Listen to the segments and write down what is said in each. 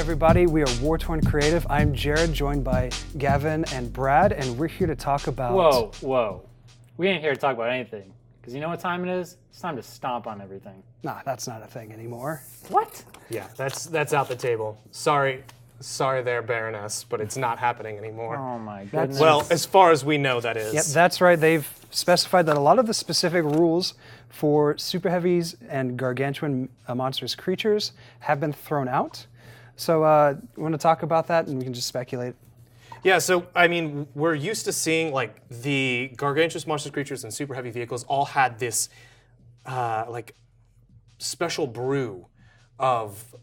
everybody, we are Wartorn Creative. I'm Jared, joined by Gavin and Brad, and we're here to talk about... Whoa. We ain't here to talk about anything. Because you know what time it is? It's time to stomp on everything. Nah, that's not a thing anymore. What? Yeah, that's out the table. Sorry there, Baroness, but it's not happening anymore. Oh my goodness. Well, as far as we know, that is. Yep, that's right. They've specified that a lot of the specific rules for super heavies and gargantuan monstrous creatures have been thrown out. So we want to talk about that, and we can just speculate. Yeah, so, I mean, we're used to seeing, like, the gargantuous monstrous creatures and super heavy vehicles all had this, like, special brew of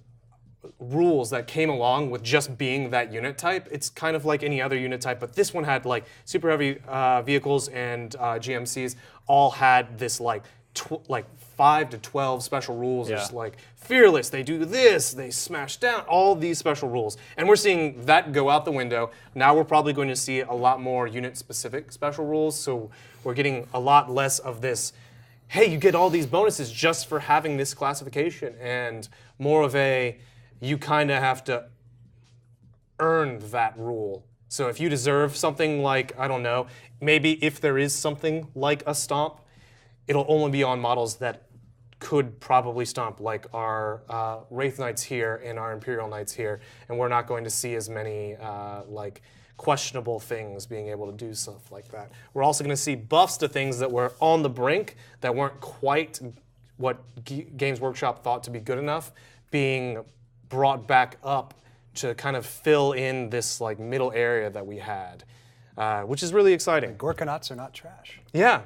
rules that came along with just being that unit type. It's kind of like any other unit type, but this one had, like, super heavy vehicles and GMCs all had this, like 5 to 12 special rules. Yeah. Just like fearless, they do this, they smash down, all these special rules. And we're seeing that go out the window. Now we're probably going to see a lot more unit-specific special rules, so we're getting a lot less of this, hey, you get all these bonuses just for having this classification, and more of a, you kind of have to earn that rule. So if you deserve something like, I don't know, maybe if there is something like a stomp, it'll only be on models that could probably stomp, like our Wraith Knights here and our Imperial Knights here, and we're not going to see as many like questionable things being able to do stuff like that. We're also going to see buffs to things that were on the brink, that weren't quite what Games Workshop thought to be good enough, being brought back up to kind of fill in this like middle area that we had, which is really exciting. Gorkanauts are not trash. Yeah.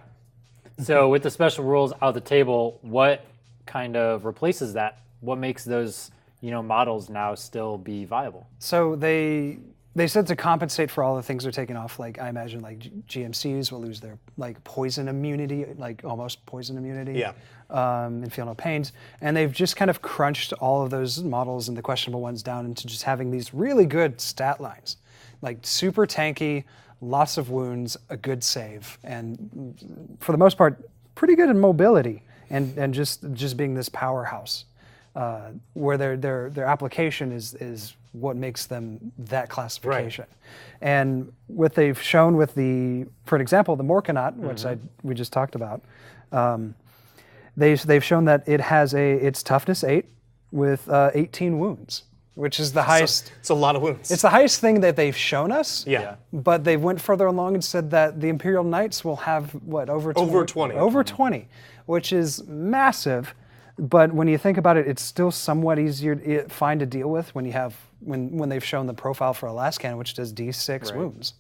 So with the special rules out the table, what kind of replaces that? What makes those, models now still be viable? So they said to compensate for all the things they're taking off, like I imagine like GMCs will lose their like poison immunity, like almost poison immunity. Yeah. And feel no pains. And they've just kind of crunched all of those models and the questionable ones down into just having these really good stat lines, like super tanky, lots of wounds, a good save, and for the most part, pretty good in mobility, and just being this powerhouse, where their application is what makes them that classification. Right. And what they've shown with for an example, the Morkanaut, which we just talked about, they've shown that it's toughness 8 with 18 wounds. Which is the highest. It's a lot of wounds. It's the highest thing that they've shown us. Yeah. But they went further along and said that the Imperial Knights will have what, over 20? Over 20. Over 20, which is massive. But when you think about it, it's still somewhat easier to deal with when they've shown the profile for Alaskan, which does D6 wounds.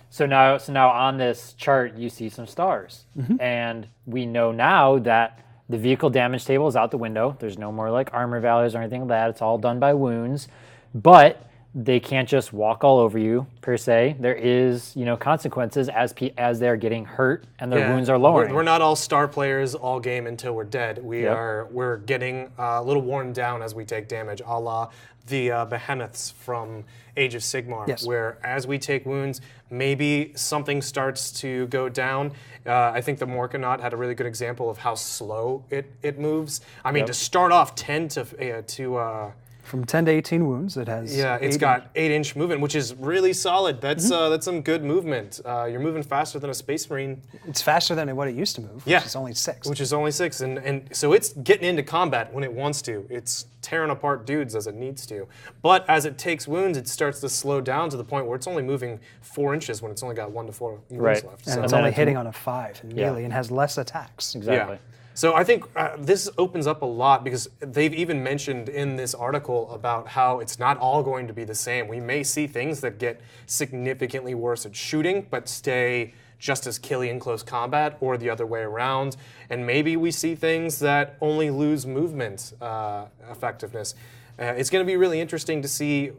So now on this chart, you see some stars, and we know now that the vehicle damage table is out the window. There's no more like armor values or anything like that. It's all done by wounds, but they can't just walk all over you per se. There is, consequences as they're getting hurt and their wounds are lowering. We're not all star players all game until we're dead. We're getting a little worn down as we take damage, a la the behemoths from Age of Sigmar, where as we take wounds, maybe something starts to go down. I think the Morkanaut had a really good example of how slow it moves. I mean, to start off 10 to from 10 to 18 wounds, it has. Yeah, it's got 8-inch movement, which is really solid. That's some good movement. You're moving faster than a Space Marine. It's faster than what it used to move, which is only 6. Which is only 6, and so it's getting into combat when it wants to. It's tearing apart dudes as it needs to. But as it takes wounds, it starts to slow down to the point where it's only moving 4 inches when it's only got 1 to 4 wounds left. And it's only hitting on a 5 in melee and has less attacks. Exactly. Yeah. So I think this opens up a lot, because they've even mentioned in this article about how it's not all going to be the same. We may see things that get significantly worse at shooting, but stay just as killy in close combat, or the other way around. And maybe we see things that only lose movement effectiveness. It's going to be really interesting to see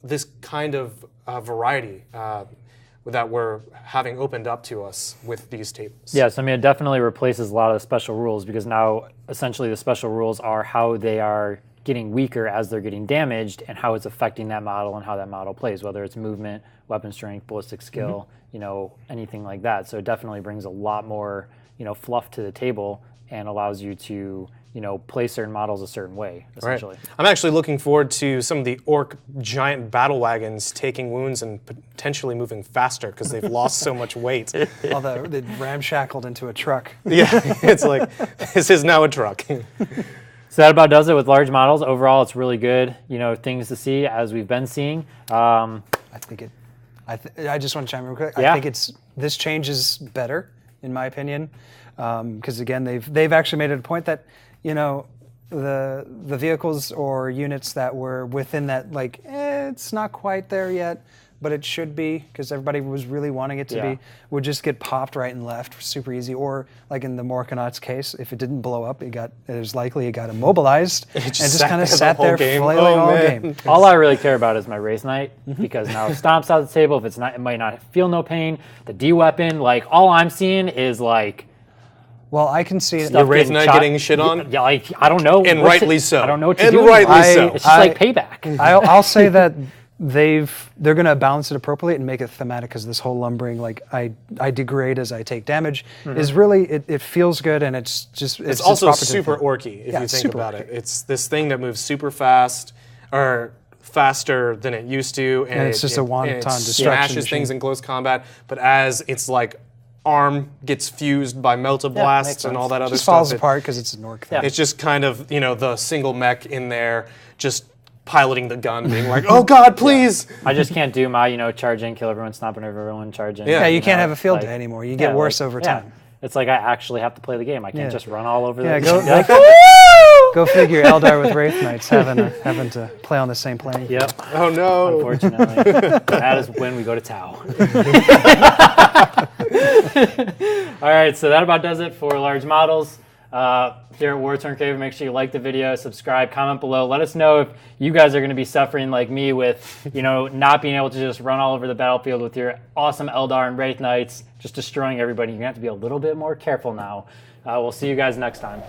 this kind of variety that we're having opened up to us with these tables. Yes, I mean, it definitely replaces a lot of the special rules, because now essentially the special rules are how they are getting weaker as they're getting damaged, and how it's affecting that model and how that model plays, whether it's movement, weapon strength, ballistic skill, anything like that. So it definitely brings a lot more, fluff to the table and allows you to, play certain models a certain way, essentially. Right. I'm actually looking forward to some of the orc giant battle wagons taking wounds and potentially moving faster because they've lost so much weight. Although they ramshackled into a truck. Yeah, it's like, this is now a truck. So that about does it with large models. Overall, it's really good. Things to see as we've been seeing. I just want to chime in real quick. Yeah. I think this change is better, in my opinion, because again, they've actually made it a point that the vehicles or units that were within that it's not quite there yet, but it should be because everybody was really wanting it to be, would just get popped right and left super easy. Or like in the Morkonaut's case, if it didn't blow up, it was likely it got immobilized and just kind of sat there flailing all game. All I really care about is my Wraith Knight because now if Stomp's out of the table, it might not feel no pain. The D weapon, all I'm seeing is well, I can see it. The Wraith Knight getting shit on? Yeah, I don't know. And rightly so. I don't know what to and do. rightly so. It's just payback. I'll say that they're going to balance it appropriately and make it thematic because this whole lumbering, I degrade as I take damage, is really, it feels good and it's also super orky if you think about it. It's this thing that moves super fast, or faster than it used to, and it's just a wanton destruction smashes machine. things in close combat, but as it's arm gets fused by melta blasts and all that other just stuff. falls apart because it's an orc thing. It's just kind of, the single mech in there just piloting the gun, being like, oh God, please. I just can't do my, charge in, kill everyone, stomping over everyone, charge in. Yeah, you can't have a field day anymore. You get worse over time. It's I actually have to play the game. I can't just run all over the Go figure, Eldar with Wraith Knights having to play on the same plane. Yep. Oh no. Unfortunately. That is when we go to Tau. All right, so that about does it for large models. Here at Wartorn Creative, make sure you like the video, subscribe, comment below. Let us know if you guys are going to be suffering like me with, not being able to just run all over the battlefield with your awesome Eldar and Wraith Knights, just destroying everybody. You're going to have to be a little bit more careful now. We'll see you guys next time.